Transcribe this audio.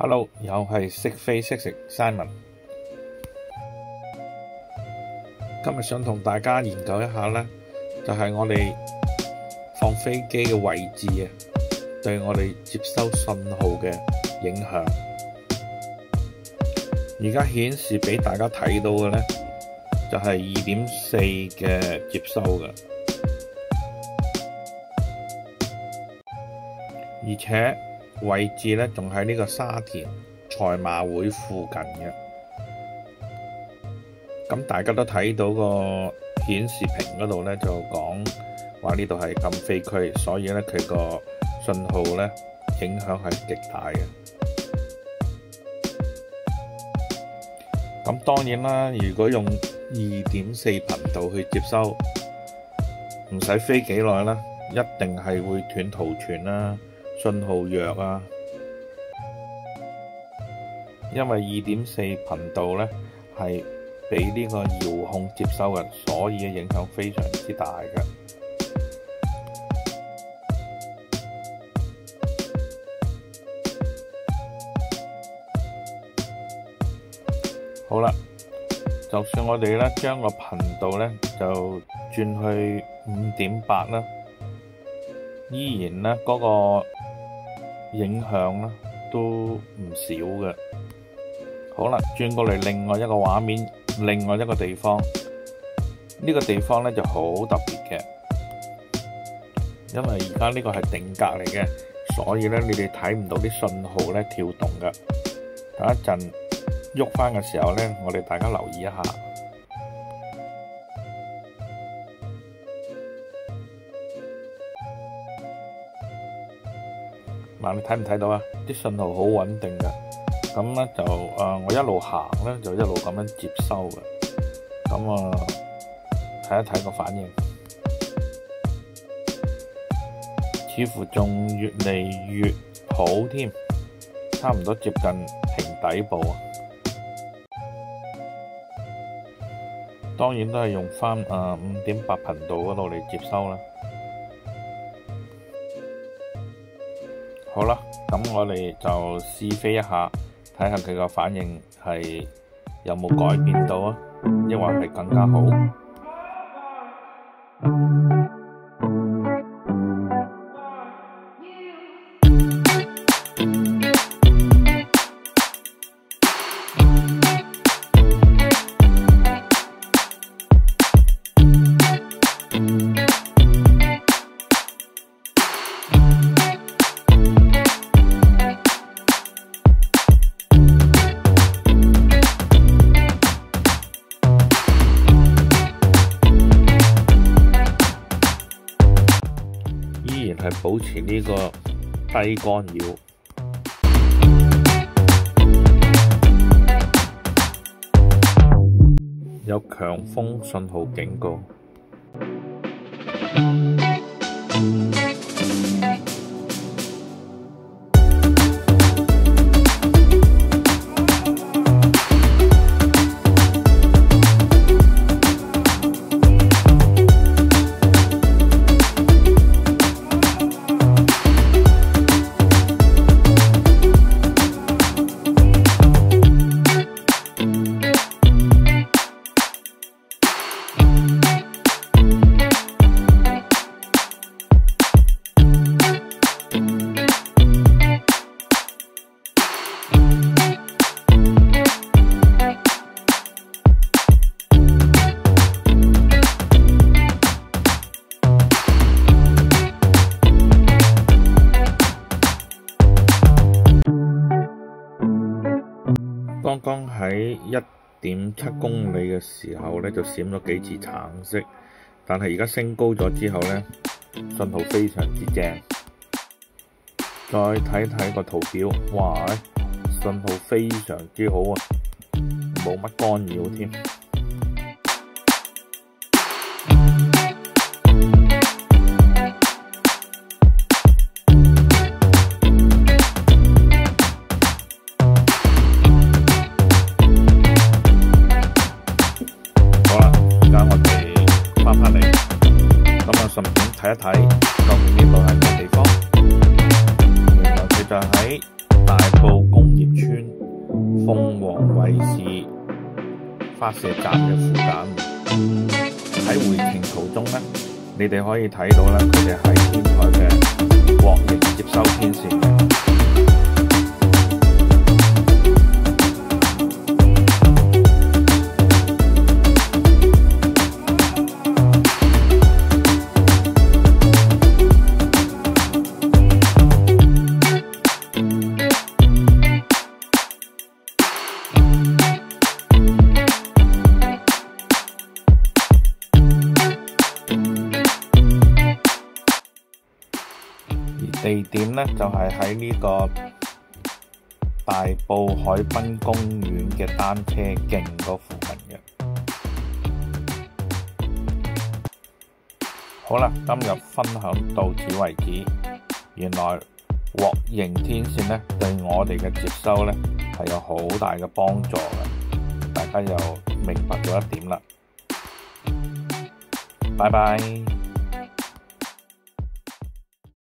Hello， 又係識飛識食 Simon。今日想同大家研究一下呢，就係我哋放飛機嘅位置啊，對我哋接收信號嘅影響。而家顯示俾大家睇到嘅呢，就係 2.4 嘅接收嘅，而且位置呢仲喺呢個沙田賽馬會附近嘅。咁大家都睇到個顯示屏嗰度呢，就講話呢度係禁飛區，所以呢，佢個信號呢影響係極大嘅。咁當然啦，如果用 2.4 頻道去接收，唔使飛幾耐啦，一定係會斷圖傳啦，信號弱啊。因為 2.4 頻道呢係俾呢個遙控接收嘅，所以嘅影響非常之大嘅。好啦，就算我哋咧將個頻道咧就轉去 5.8 啦，依然咧嗰個影響咧都唔少嘅。好啦，轉過嚟另外一個畫面，另外一個地方，呢個地方咧就好特別嘅，因為而家呢個係定格嚟嘅，所以咧你哋睇唔到啲信號咧跳動嘅。等一陣喐翻嘅時候呢，我哋大家留意一下。嗱，你睇唔睇到啊？啲信號好穩定嘅。咁呢就我一路行呢，就一路咁樣接收嘅。咁睇一睇個反應，似乎仲越嚟越好添，差唔多接近平底部啊。當然都係用翻5.8 頻道嗰度嚟接收啦。好啦，咁我哋就試飛一下，睇下佢個反應係有冇改變到啊，抑或係更加好。依然係保持呢個低干擾，有強風信號警告。剛剛喺 1.7 公里嘅時候呢，就閃咗幾次橙色，但係而家升高咗之後呢，信號非常之正。再睇睇個圖表，哇，信號非常之好啊，冇乜干擾添。順便睇一睇究竟呢度係咩地方？原來佢就喺大埔公園業村鳳凰衛視發射站嘅附近。喺回程途中呢，你哋可以睇到啦，佢哋喺天台嘅鑊形接收天線嘅。地點呢就係喺呢個大埔海濱公園嘅單車徑嗰附近嘅。好啦，今日分享到此為止。原來鑊形天線呢對我哋嘅接收呢係有好大嘅幫助嘅，大家又明白咗一點啦。拜拜。